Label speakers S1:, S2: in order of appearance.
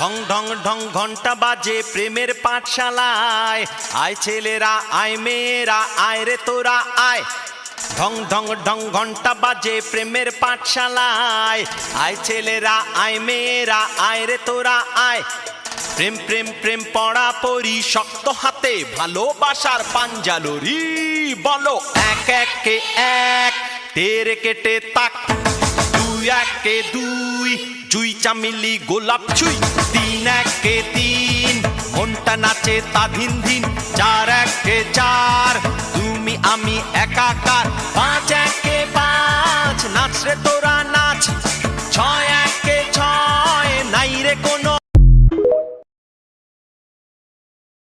S1: ঢং ঢং ঢং ঘন্টা বাজে প্রেমের পাঠশালায়, আয় ছেলেরা আয় মেয়েরা আয় রে তোরা আয়। ঢং ঢং ঢং ঘন্টা বাজে প্রেমের পাঠশালায়, আয় ছেলেরা আয় মেয়েরা আয় রে তোরা আয়। প্রেম প্রেম প্রেম পড়া পড়ি শক্ত হাতে ভালোবাসার পাঞ্জালরি, বলো এক একে এক তেরে কেটে তাক, দুই একে দুই চুই চামিলি গোলাপ ছুই, তিন একে তিন মনটা নাচে তা ধিন ধিন, চার একে চার তুমি আমি একাকার, পাঁচ একে পাঁচ নাচ রে তোরা নাচ, ছয়